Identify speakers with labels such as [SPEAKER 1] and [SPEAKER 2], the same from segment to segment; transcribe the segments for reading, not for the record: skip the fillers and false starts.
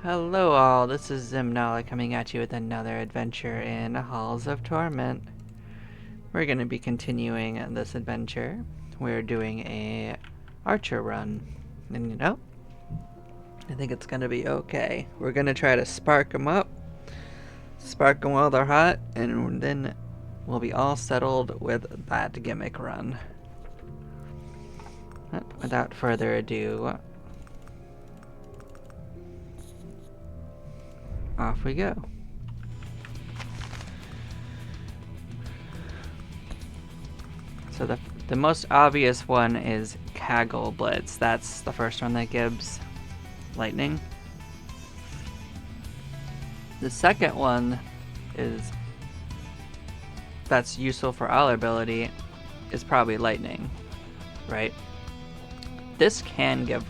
[SPEAKER 1] Hello all, this is Zimnala coming at you with another adventure in Halls of Torment. We're going to be continuing this adventure. We're doing a archer run. And you know, I think it's going to be okay. We're going to try to spark them up. Spark them while they're hot, and then we'll be all settled with that gimmick run. But without further ado, off we go. So the most obvious one is Kaggle Blitz. That's the first one that gives lightning. The second one that's useful for our ability is probably lightning, right? This can give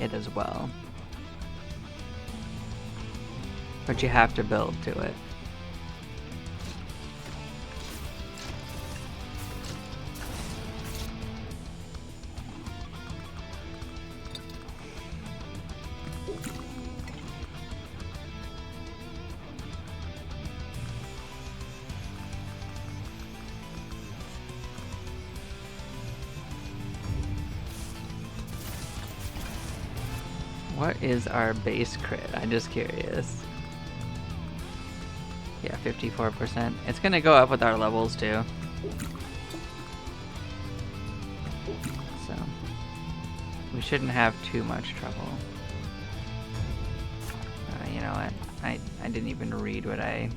[SPEAKER 1] it as well, but you have to build to it. What is our base crit? I'm just curious. Yeah, 54%. It's gonna go up with our levels too. So we shouldn't have too much trouble. You know what? I didn't even read what I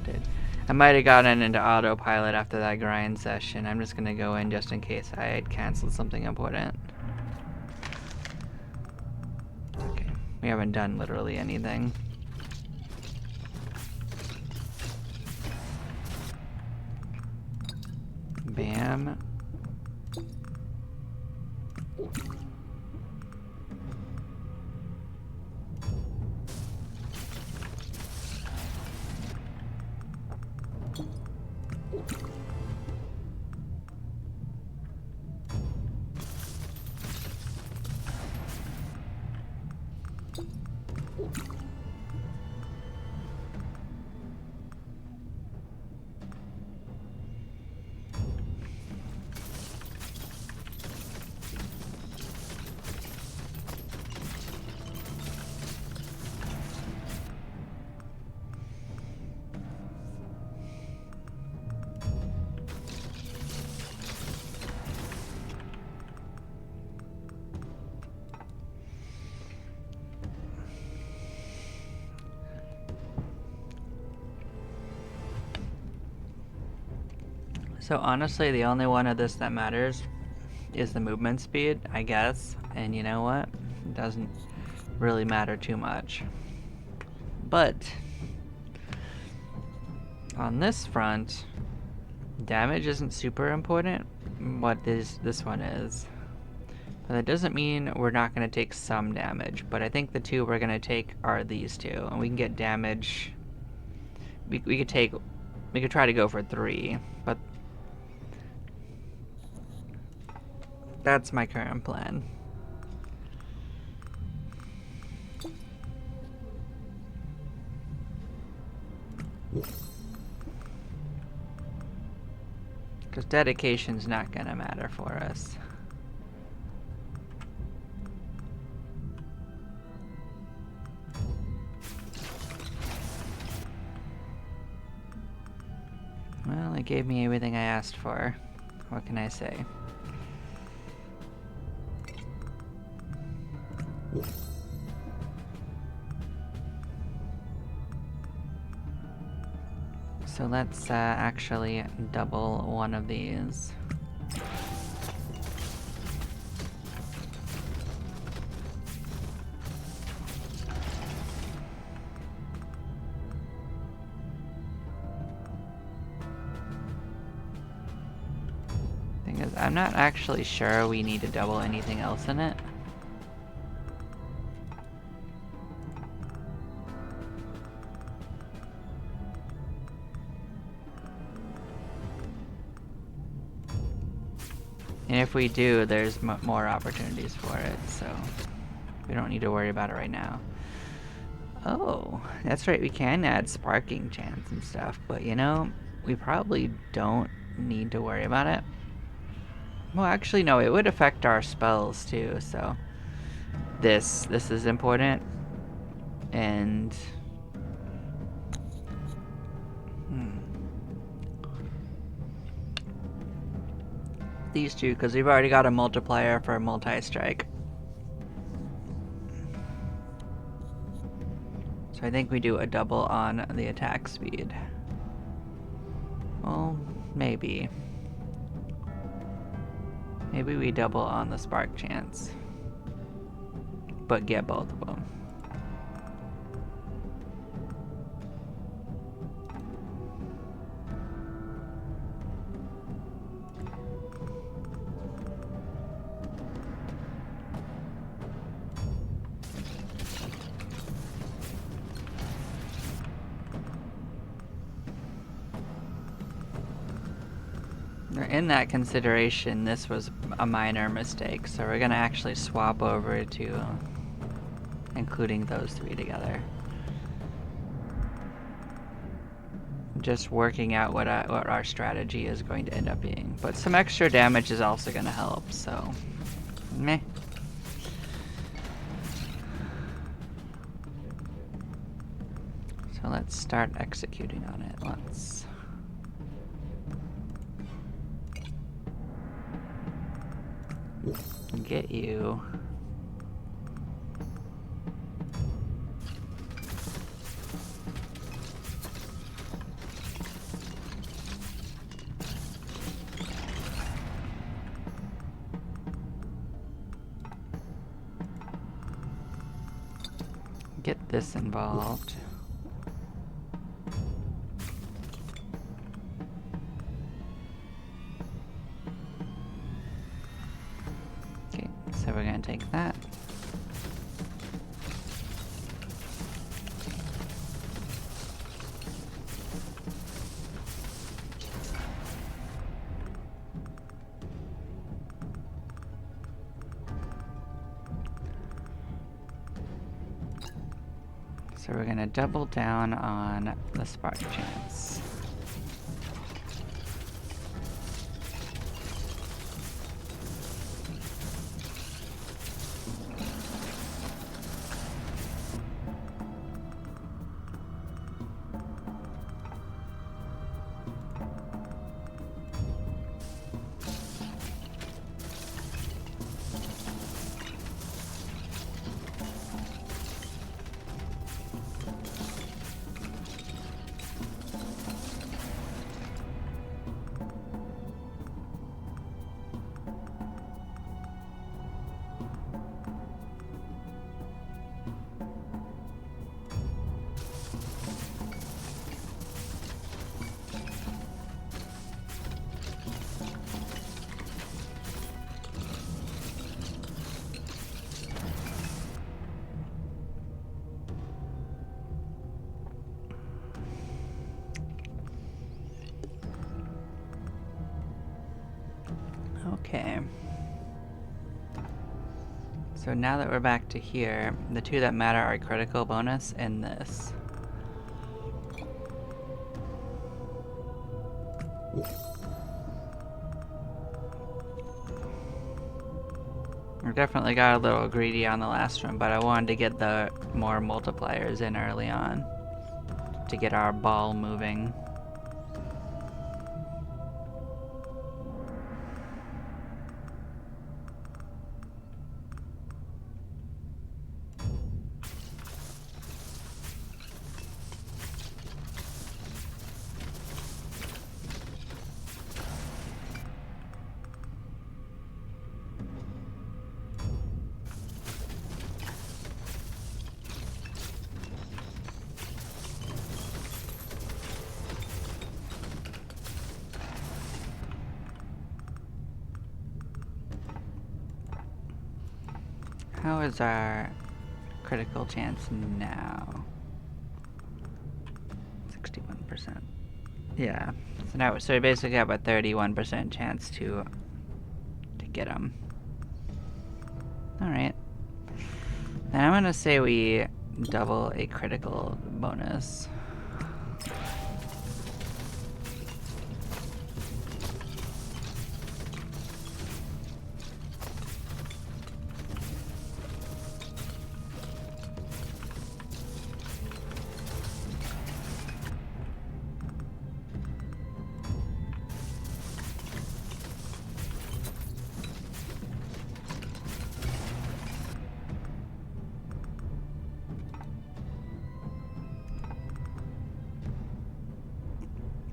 [SPEAKER 1] did. I might have gotten into autopilot after that grind session. I'm just gonna go in just in case I had canceled something important. Okay, we haven't done literally anything. Bam. So honestly, the only one of this that matters is the movement speed, I guess. And you know what? It doesn't really matter too much. But on this front, damage isn't super important. What this one is. But that doesn't mean we're not going to take some damage. But I think the two we're going to take are these two. And we can get damage. We could try to go for 3. But that's my current plan. Because dedication's not gonna matter for us. Well, it gave me everything I asked for. What can I say? So let's actually double one of these. Thing is, I'm not actually sure we need to double anything else in it. And if we do, there's more opportunities for it, so we don't need to worry about it right now. Oh, that's right, we can add sparking chance and stuff, but you know, we probably don't need to worry about it. Well, actually, no, it would affect our spells too, so this is important. And these two, because we've already got a multiplier for multi-strike. So I think we do a double on the attack speed. Well, maybe. Maybe we double on the spark chance, but get both of them. In that consideration, this was a minor mistake, so we're gonna actually swap over to including those three together. Just working out what our strategy is going to end up being. But some extra damage is also gonna help, so meh. So let's start executing on it. Let's get you. Get this involved. Okay, so we're gonna take that. So we're gonna double down on the spark chance. Okay. So now that we're back to here, the two that matter are critical bonus and this. We definitely got a little greedy on the last one, but I wanted to get the more multipliers in early on to get our ball moving. How is our critical chance now? 61%. Yeah. So now, so we basically have a 31% chance to get them. All right. Then I'm gonna say we double a critical bonus.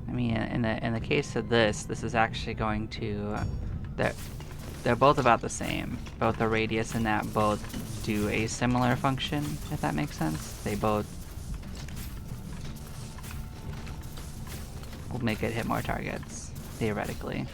[SPEAKER 1] I mean, in the case of this is actually going to, they're both about the same. Both the radius and that both do a similar function, if that makes sense. They both will make it hit more targets, theoretically.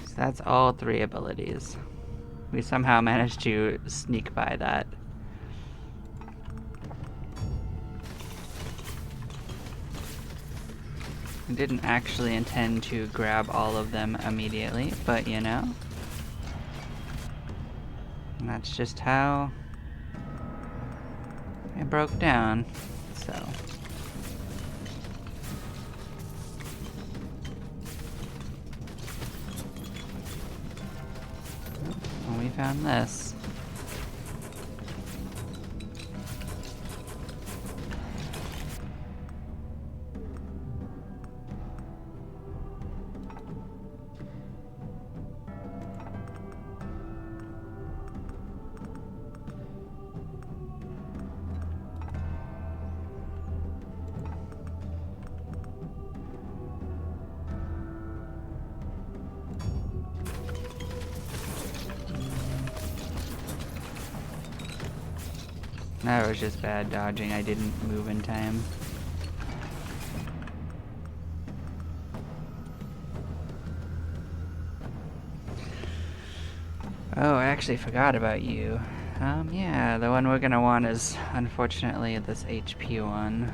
[SPEAKER 1] So that's all 3 abilities. We somehow managed to sneak by that. I didn't actually intend to grab all of them immediately, but you know. And that's just how it broke down, so. Well, we found this. That was just bad dodging. I didn't move in time. Oh, I actually forgot about you. Yeah, the one we're gonna want is, unfortunately, this HP one.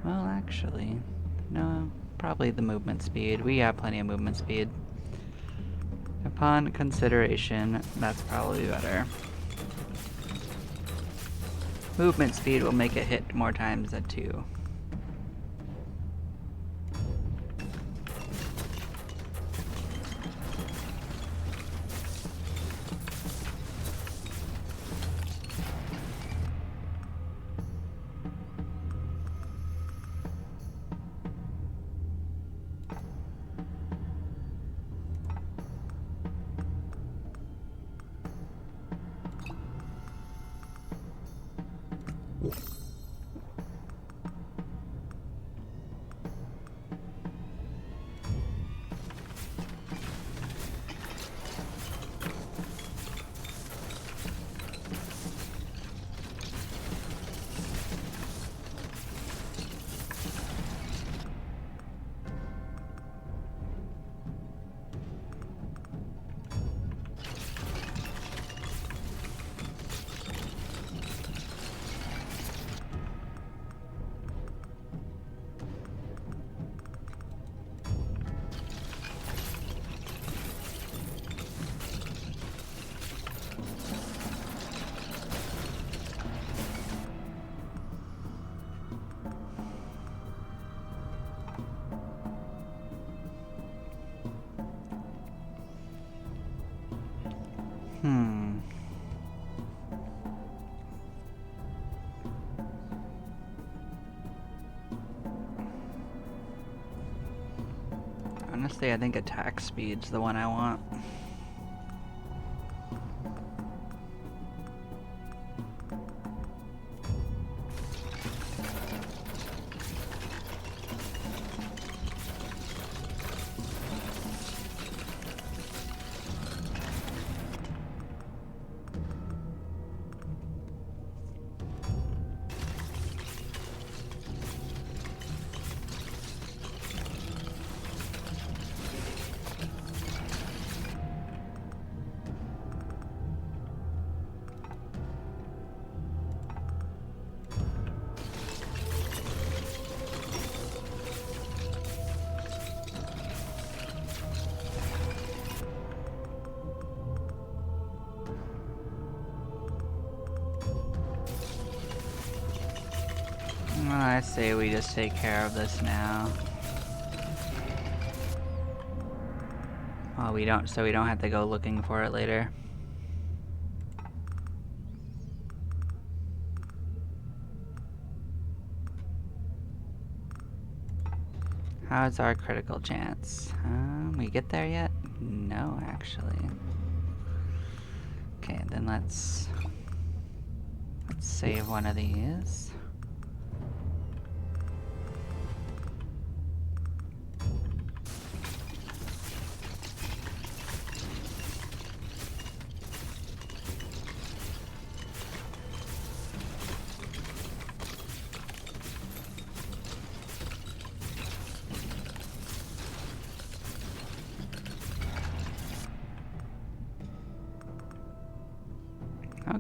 [SPEAKER 1] Well, actually, no, probably the movement speed. We have plenty of movement speed. Upon consideration, that's probably better. Movement speed will make it hit more times than 2. Honestly, I think attack speed's the one I want. Well, I say we just take care of this now. Well, we don't, so we don't have to go looking for it later. How's our critical chance? We get there yet? No, actually. Okay, then let's save one of these.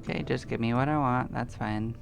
[SPEAKER 1] Okay, just give me what I want, that's fine.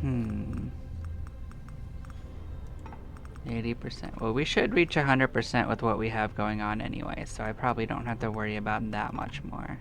[SPEAKER 1] Hmm. 80%. Well, we should reach 100% with what we have going on anyway, so I probably don't have to worry about that much more.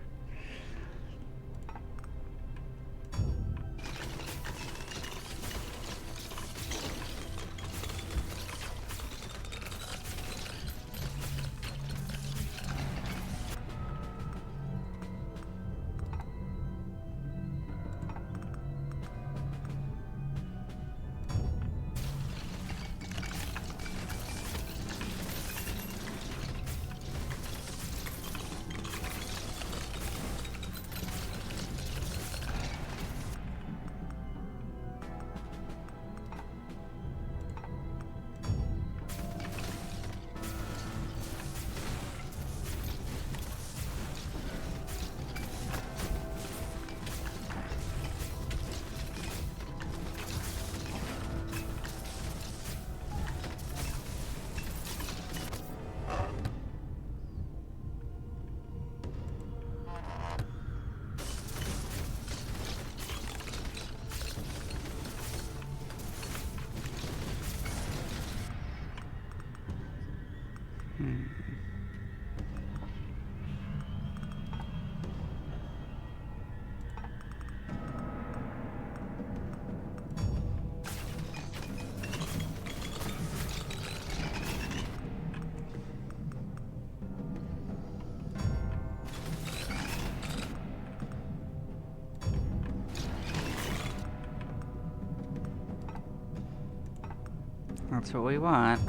[SPEAKER 1] That's what we want.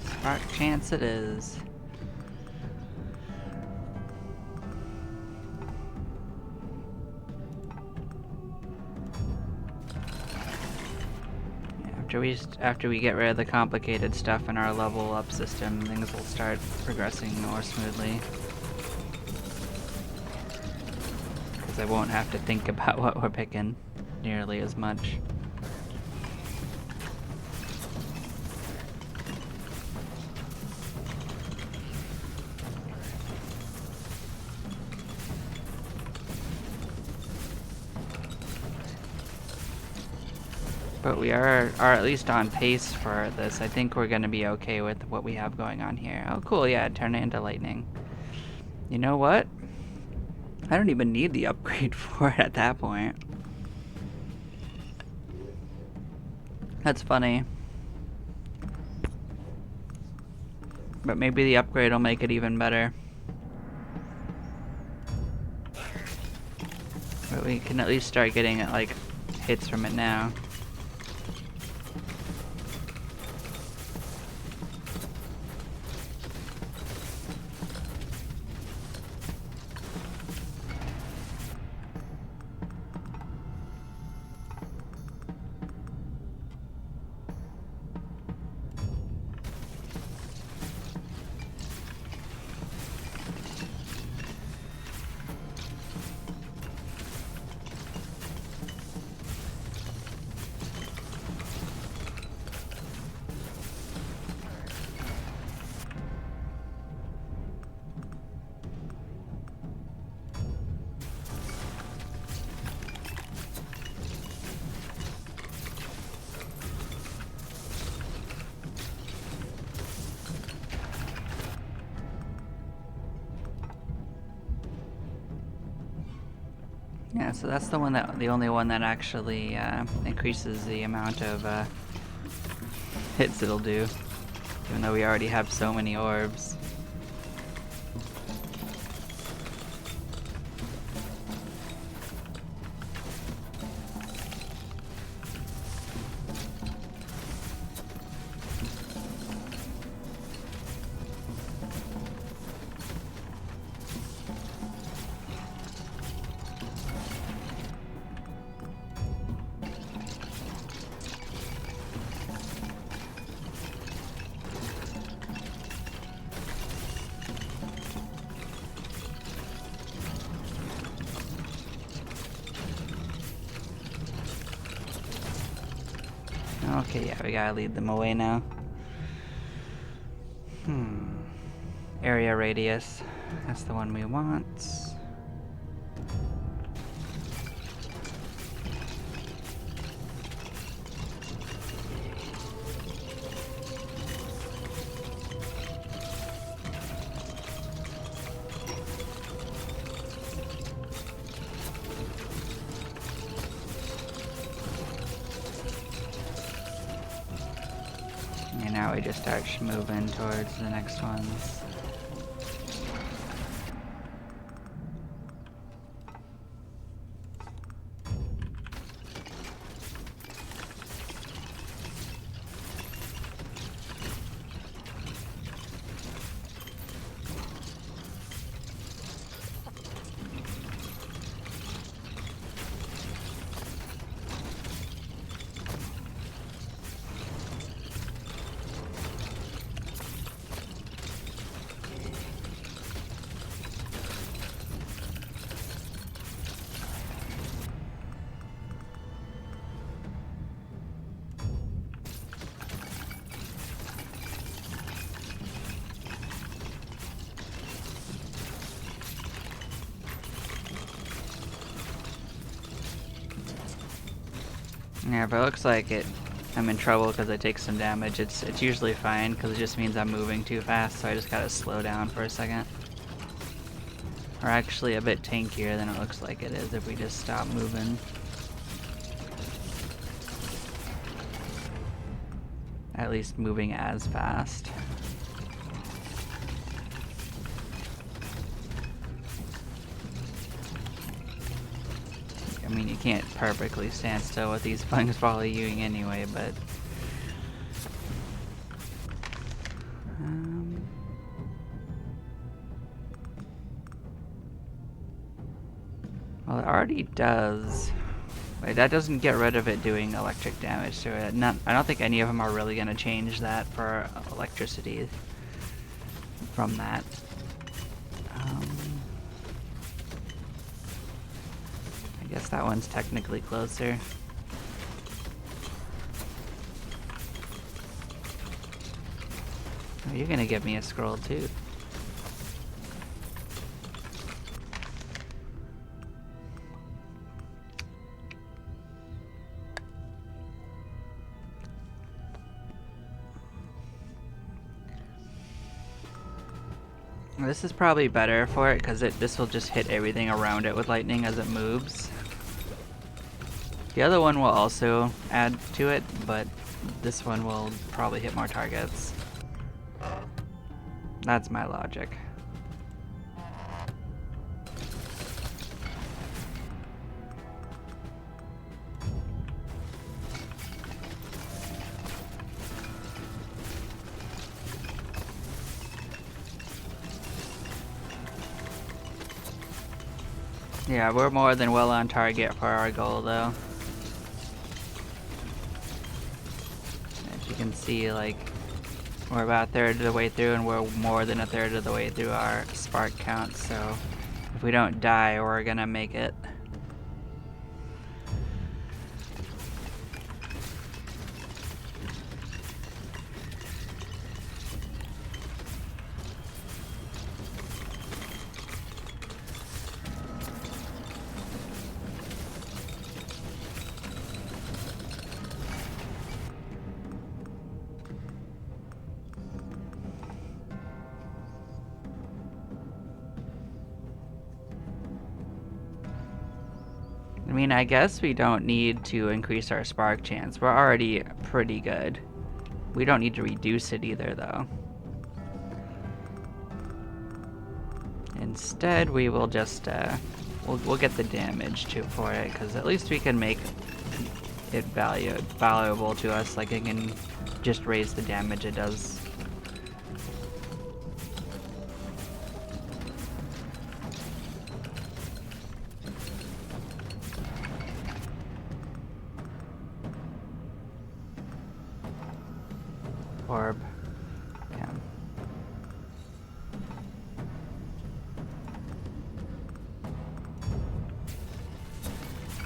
[SPEAKER 1] Spark chance it is. After we get rid of the complicated stuff in our level up system, things will start progressing more smoothly. because I won't have to think about what we're picking nearly as much. But we are at least on pace for this. I think we're going to be okay with what we have going on here. Oh, cool. Yeah, turn it into lightning. You know what? I don't even need the upgrade for it at that point. That's funny. But maybe the upgrade will make it even better. But we can at least start getting like hits from it now. Yeah, so that's the only one that actually increases the amount of hits it'll do, even though we already have so many orbs. Okay, yeah, we gotta lead them away now. Area radius. That's the one we want. And now we just start moving towards the next ones. Yeah, but it looks like I'm in trouble because I take some damage. It's usually fine because it just means I'm moving too fast, so I just gotta slow down for a second. We're actually a bit tankier than it looks like it is if we just stop moving. At least moving as fast. I mean, you can't perfectly stand still with these things following you anyway, but... Well, it already does. Wait, that doesn't get rid of it doing electric damage to it. I don't think any of them are really going to change that for electricity from that. Guess that one's technically closer. Oh, you're gonna give me a scroll too. This is probably better for it because this will just hit everything around it with lightning as it moves. The other one will also add to it, but this one will probably hit more targets. That's my logic. Yeah, we're more than well on target for our goal though. As you can see, like, we're about a third of the way through and we're more than a third of the way through our spark count, so if we don't die, we're gonna make it. I mean, I guess we don't need to increase our spark chance. We're already pretty good. We don't need to reduce it either, though. Instead, we will just, we'll get the damage for it, because at least we can make it valuable to us. Like, it can just raise the damage it does. Orb. Yeah.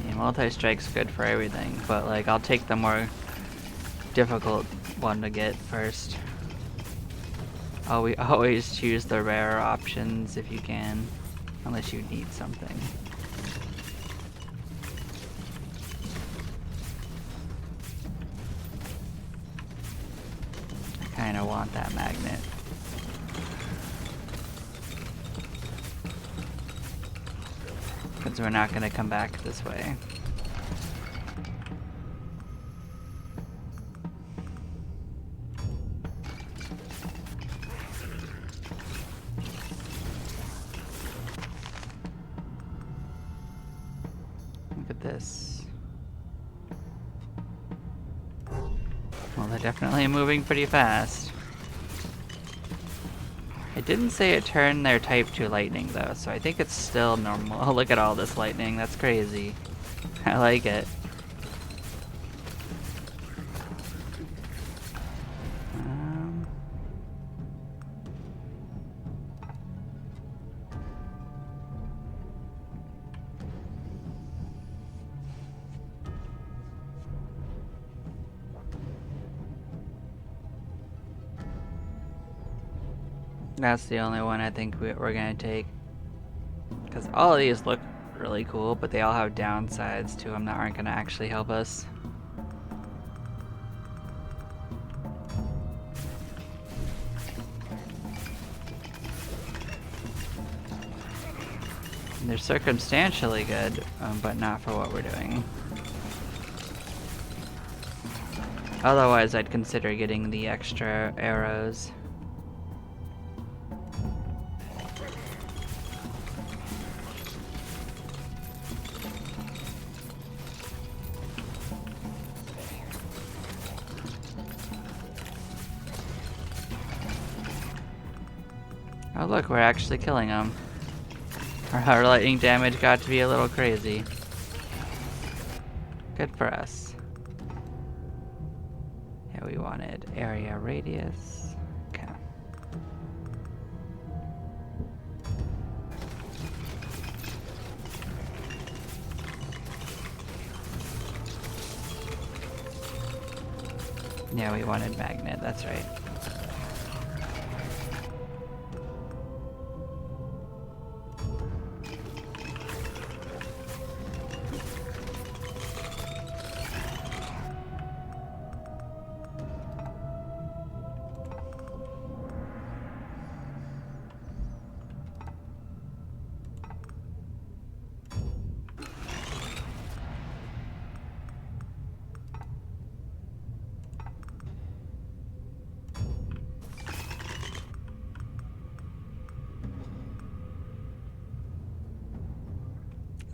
[SPEAKER 1] Yeah, multi-strike's good for everything, but like I'll take the more difficult one to get first. Always choose the rarer options if you can, unless you need something. I kinda want that magnet. Because we're not gonna come back this way. Look at this. Well, they're definitely moving pretty fast. It didn't say it turned their type to lightning though, so I think it's still normal. Oh, look at all this lightning, that's crazy. I like it. That's the only one I think we're gonna take. Because all of these look really cool, but they all have downsides to them that aren't gonna actually help us. They're circumstantially good, but not for what we're doing. Otherwise, I'd consider getting the extra arrows. Oh look, we're actually killing them. Our lightning damage got to be a little crazy. Good for us. Yeah, we wanted area radius. Okay. Yeah, we wanted magnet, that's right.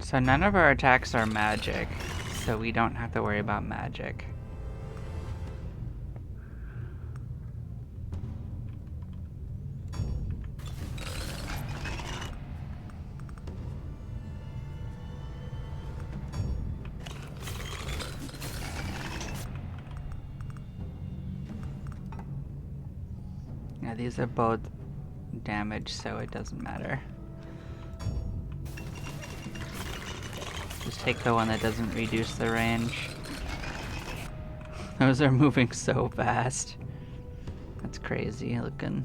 [SPEAKER 1] So none of our attacks are magic, so we don't have to worry about magic. Yeah, these are both damage, so it doesn't matter. Just take the one that doesn't reduce the range. Those are moving so fast. That's crazy looking.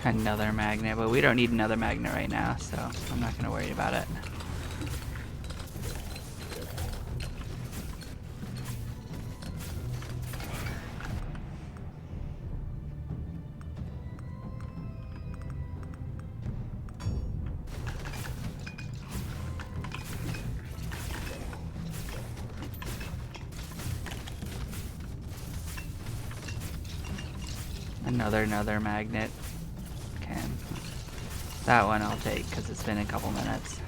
[SPEAKER 1] Another magnet, but we don't need another magnet right now, so I'm not gonna worry about it. Another magnet. Okay. That one I'll take, because it's been a couple minutes.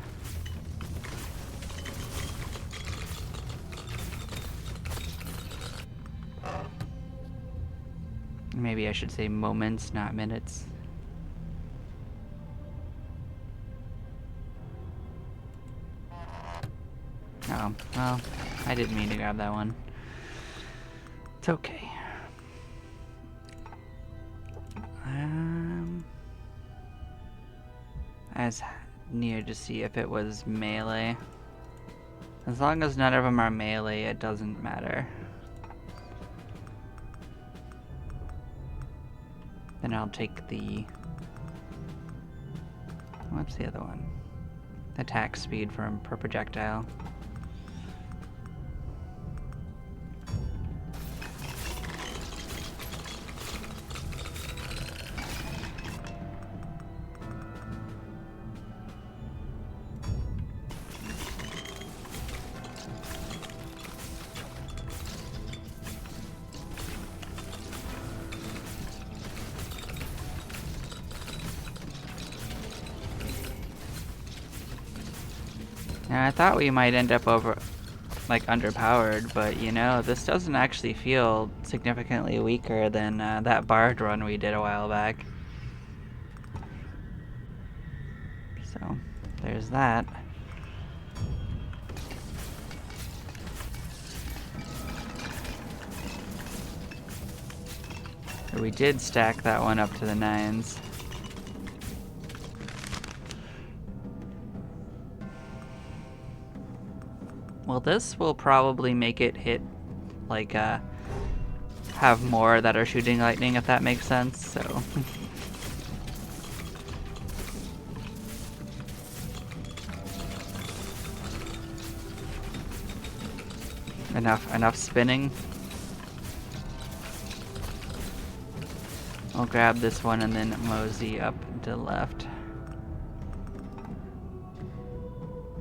[SPEAKER 1] Maybe I should say moments, not minutes. Oh, well, I didn't mean to grab that one. It's okay. I was near to see if it was melee. As long as none of them are melee, it doesn't matter. Then I'll take the... What's the other one? Attack speed per projectile. Now, I thought we might end up underpowered, but you know, this doesn't actually feel significantly weaker than that bard run we did a while back. So, there's that. We did stack that one up to the 9s. Well, this will probably make it hit, like, have more that are shooting lightning, if that makes sense, so... Enough spinning. I'll grab this one and then mosey up to the left.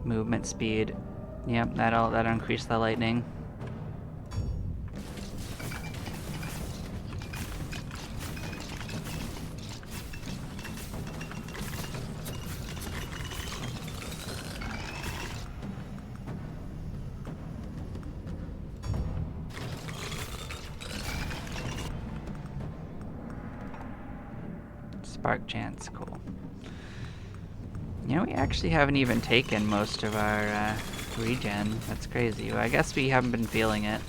[SPEAKER 1] Movement speed. Yep, that'll increase the lightning. Spark chance, cool. You know, we actually haven't even taken most of our regen. That's crazy. Well, I guess we haven't been feeling it.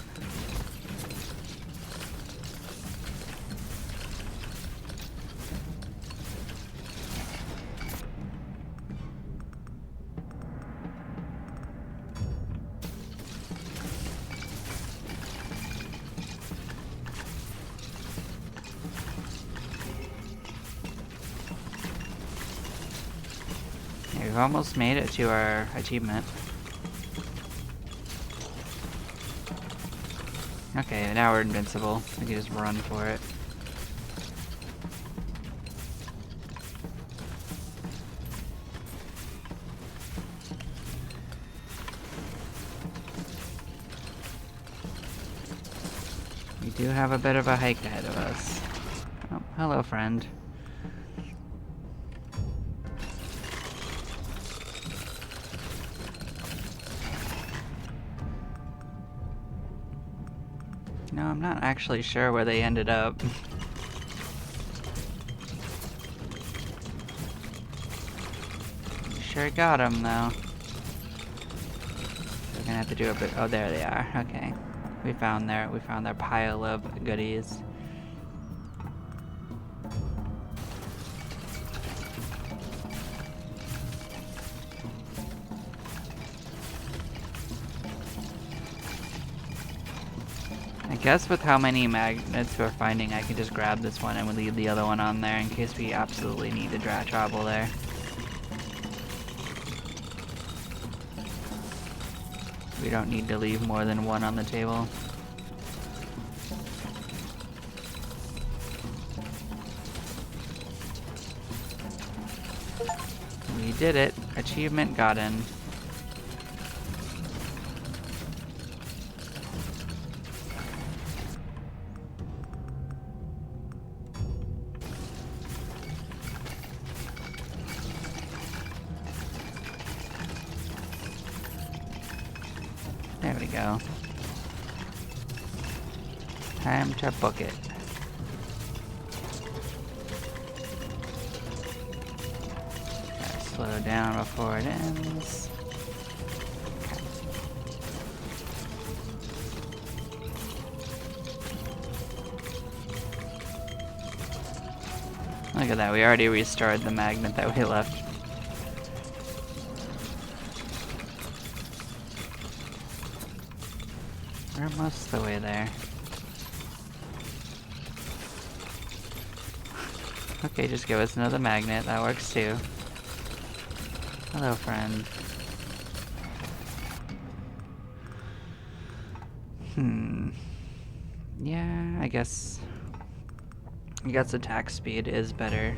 [SPEAKER 1] We've almost made it to our achievement. Okay, now we're invincible. We can just run for it. We do have a bit of a hike ahead of us. Oh, hello, friend. No, I'm not actually sure where they ended up. Sure got them, though. We're gonna have to do a bit. Oh, there they are. Okay, we found their pile of goodies. I guess with how many magnets we're finding, I can just grab this one and we'll leave the other one on there in case we absolutely need to travel there. We don't need to leave more than one on the table. We did it. Achievement gotten. There we go. Time to book it. Gotta slow down before it ends. Look at that, we already restored the magnet that we left. We're most of the way there. Okay, just give us another magnet, that works too. Hello, friend. Yeah, I guess attack speed is better.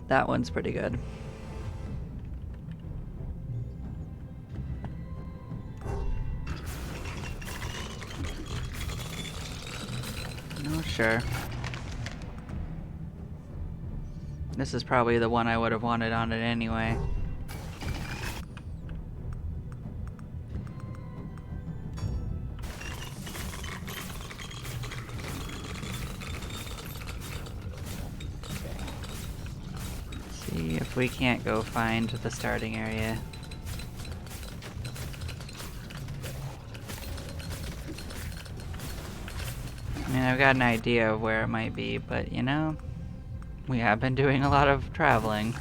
[SPEAKER 1] That one's pretty good. No, sure. This is probably the one I would have wanted on it anyway. See if we can't go find the starting area. I mean, I've got an idea of where it might be, but you know, we have been doing a lot of traveling.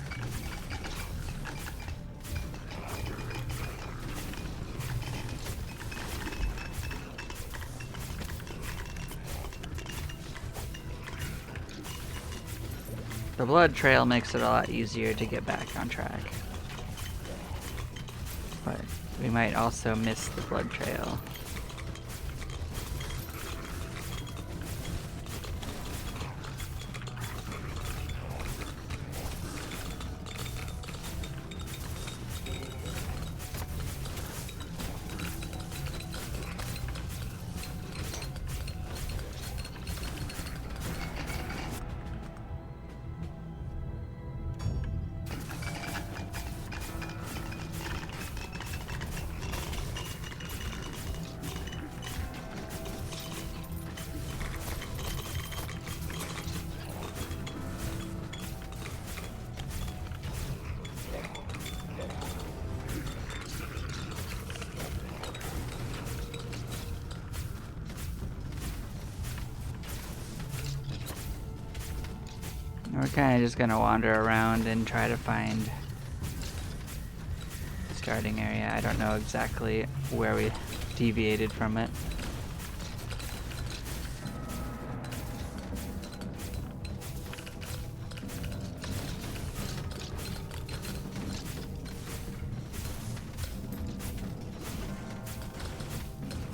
[SPEAKER 1] The blood trail makes it a lot easier to get back on track. But we might also miss the blood trail. We're kind of just gonna wander around and try to find the starting area. I don't know exactly where we deviated from it.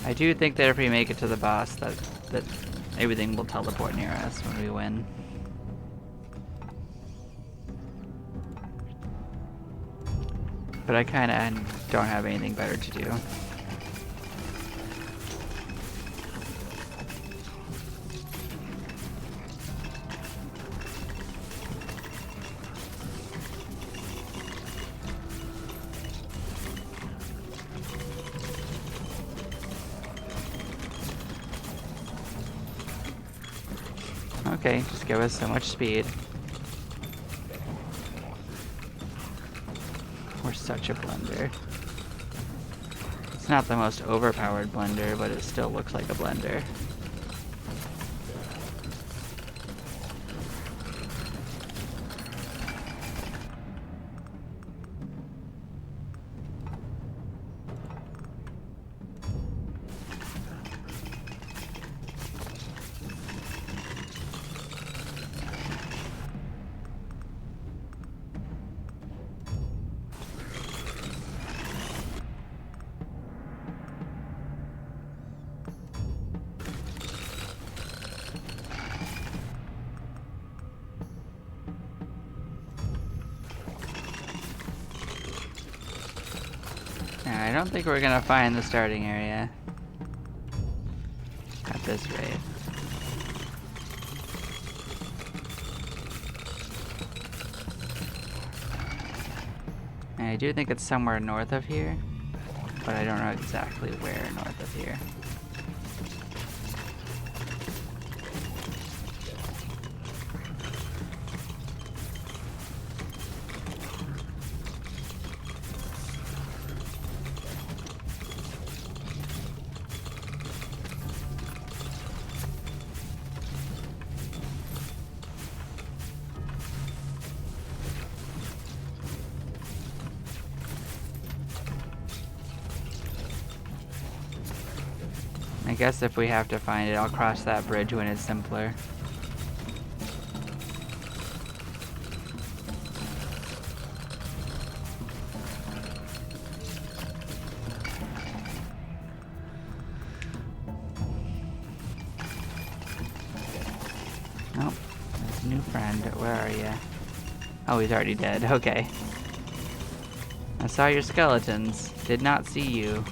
[SPEAKER 1] I do think that if we make it to the boss, that everything will teleport near us when we win. But I kind of don't have anything better to do. Okay, just give us so much speed. We're such a blender. It's not the most overpowered blender, but it still looks like a blender. I don't think we're gonna find the starting area at this rate. And I do think it's somewhere north of here, but I don't know exactly where north of here. I guess if we have to find it, I'll cross that bridge when it's simpler. Oh, there's a new friend. Where are you? Oh, he's already dead. Okay. I saw your skeletons. Did not see you.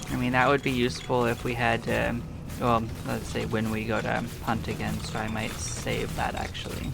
[SPEAKER 1] I mean, that would be useful if we had to, well, let's say when we go to hunt again, so I might save that actually.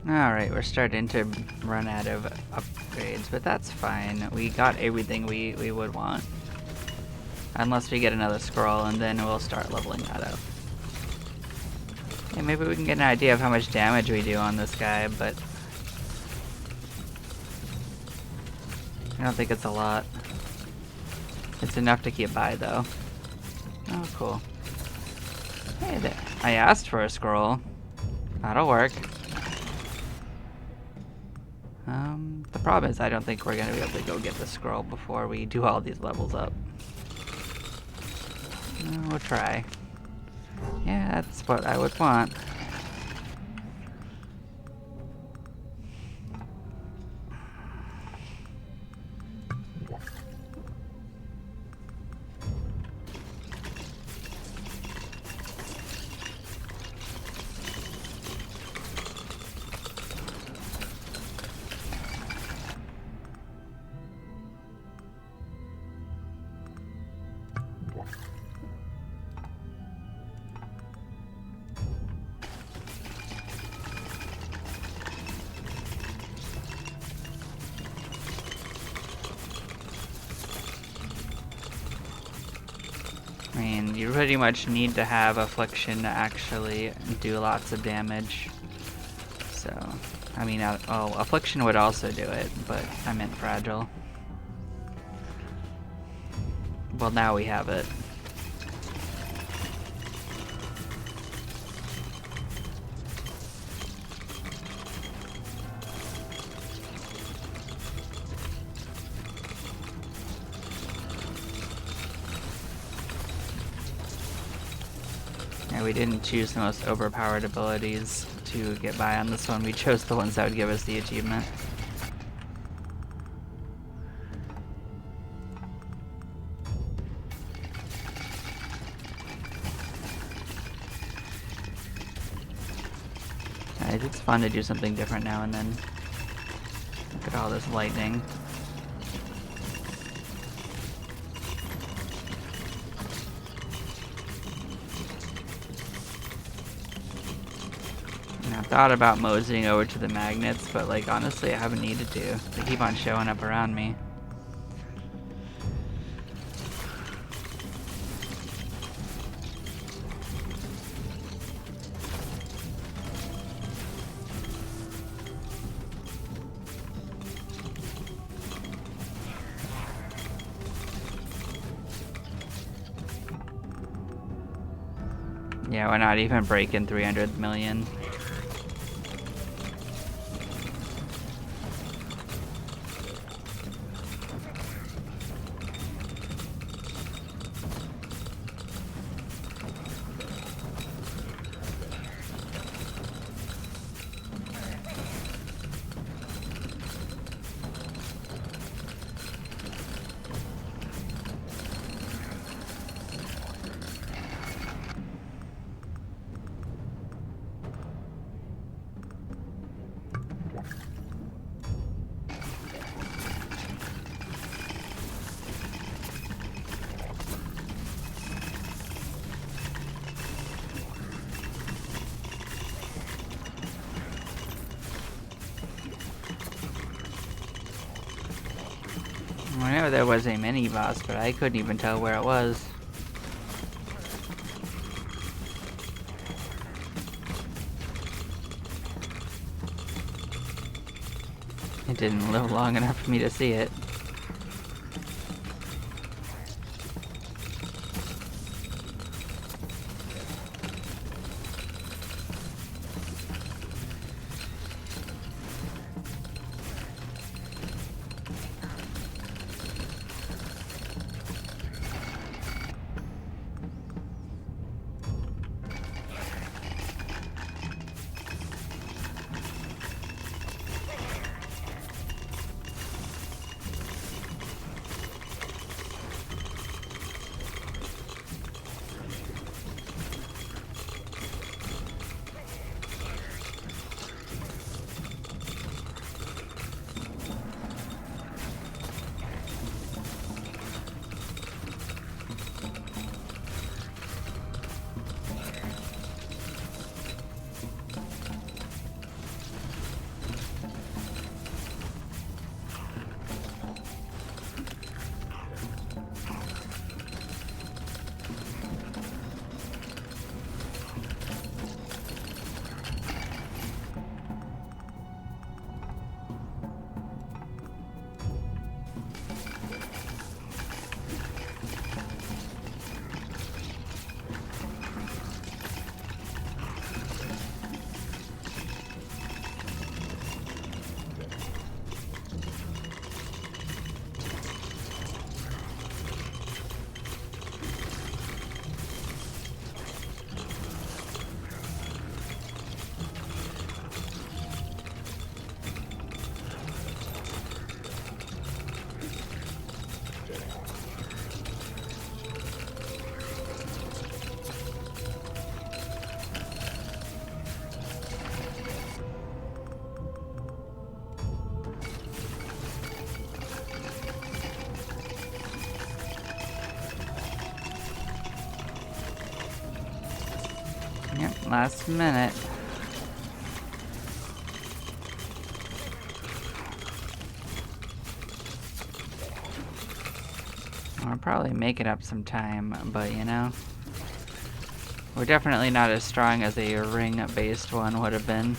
[SPEAKER 1] Alright, we're starting to run out of upgrades, but that's fine. We got everything we would want. Unless we get another scroll, and then we'll start leveling that up. Yeah, maybe we can get an idea of how much damage we do on this guy, but I don't think it's a lot. It's enough to get by, though. Oh, cool. Hey there. I asked for a scroll. That'll work. The problem is I don't think we're gonna be able to go get the scroll before we do all these levels up. We'll try. Yeah, that's what I would want. I mean, you pretty much need to have Affliction to actually do lots of damage. So, I mean, oh, Affliction would also do it, but I meant Fragile. Well, now we have it. Yeah, we didn't choose the most overpowered abilities to get by on this one. We chose the ones that would give us the achievement. It's fun to do something different now and then. Look at all this lightning. And I thought about moseying over to the magnets, but like honestly I haven't needed to. They keep on showing up around me. Yeah, we're not even breaking 300 million. I know there was a mini boss, but I couldn't even tell where it was. It didn't live long enough for me to see it. Yep, last minute. I'll probably make it up some time, but you know, we're definitely not as strong as a ring-based one would have been.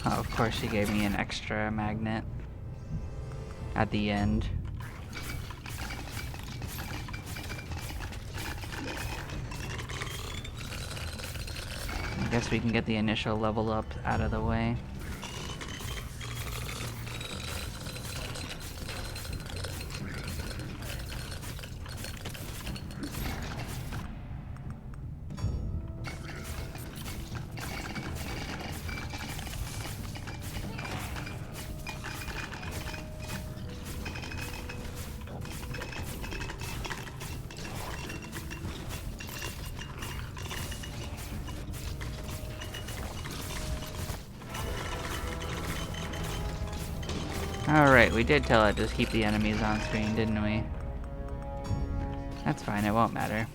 [SPEAKER 1] Oh, of course she gave me an extra magnet at the end. I guess we can get the initial level up out of the way. Alright, we did tell it to keep the enemies on screen, didn't we? That's fine, it won't matter.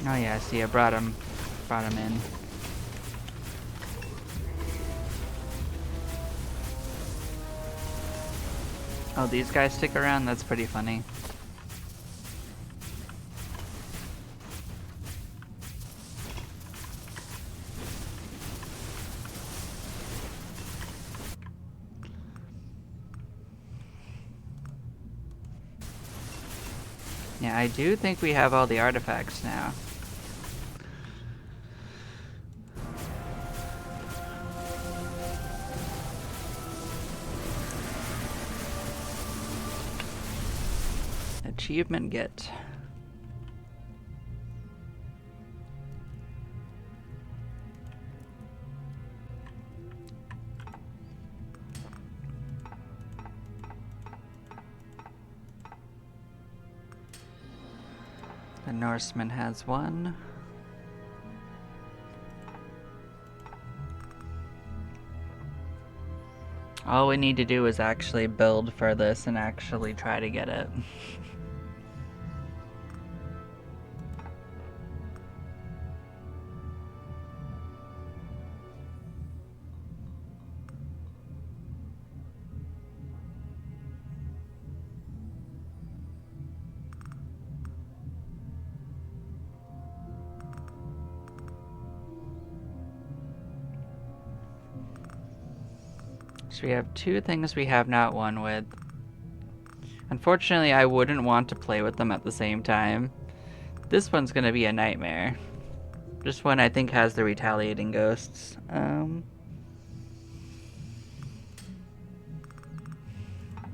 [SPEAKER 1] Oh yeah, see, I brought him in. Oh, these guys stick around? That's pretty funny. Yeah, I do think we have all the artifacts now. Achievement get. The Norseman has one. All we need to do is actually build for this and actually try to get it. So we have two things we have not won with. Unfortunately, I wouldn't want to play with them at the same time. This one's gonna be a nightmare. This one I think has the retaliating ghosts.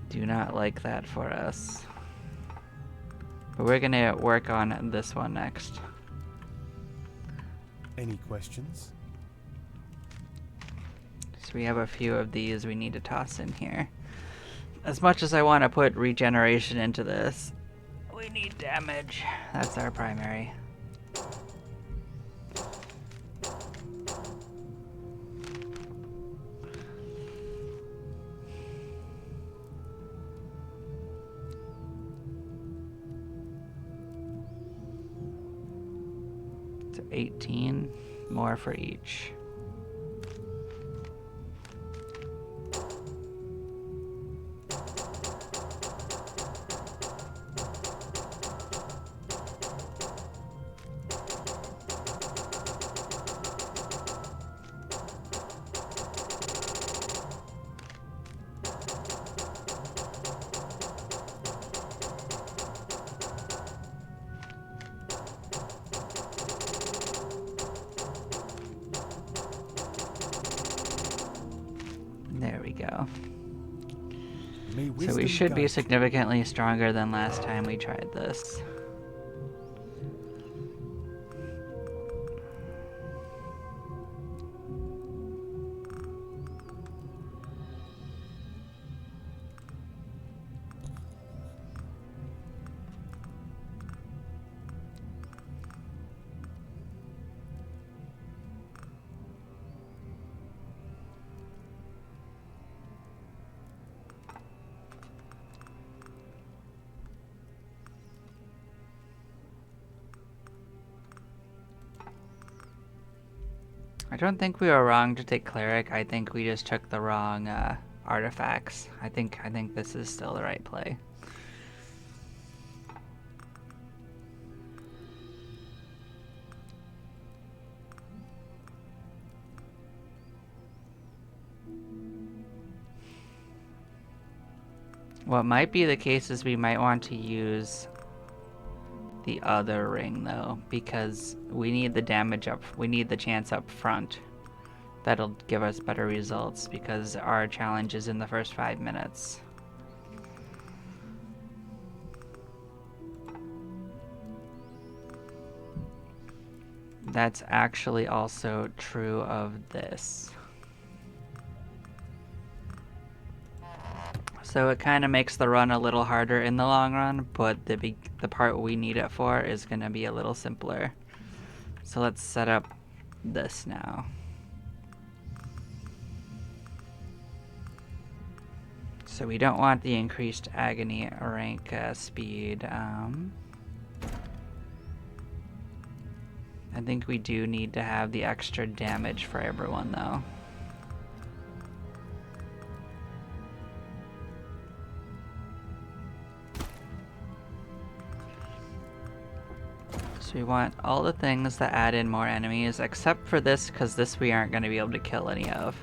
[SPEAKER 1] Do not like that for us. But we're gonna work on this one next.
[SPEAKER 2] Any questions?
[SPEAKER 1] So we have a few of these we need to toss in here. As much as I want to put regeneration into this, we need damage. That's our primary. So 18 more for each. There we go. So we should be significantly stronger than last time we tried this. I don't think we were wrong to take Cleric. I think we just took the wrong artifacts. I think this is still the right play. What might be the case is we might want to use the other ring though, because we need the damage up, we need the chance up front. That'll give us better results because our challenge is in the first 5 minutes. That's actually also true of this. So it kind of makes the run a little harder in the long run, but the part we need it for is going to be a little simpler. So let's set up this now. So we don't want the increased agony rank speed. I think we do need to have the extra damage for everyone though. So we want all the things that add in more enemies, except for this, because this we aren't going to be able to kill any of.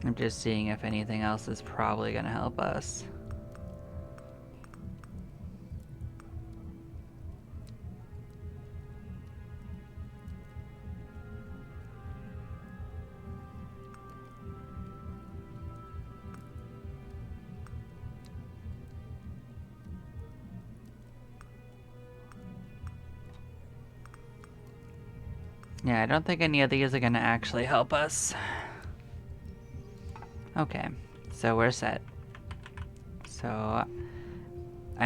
[SPEAKER 1] I'm just seeing if anything else is probably going to help us. Yeah, I don't think any of these are going to actually help us. Okay, so we're set. So I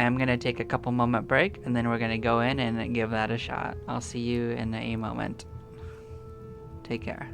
[SPEAKER 1] am going to take a couple moment break and then we're going to go in and give that a shot. I'll see you in a moment. Take care.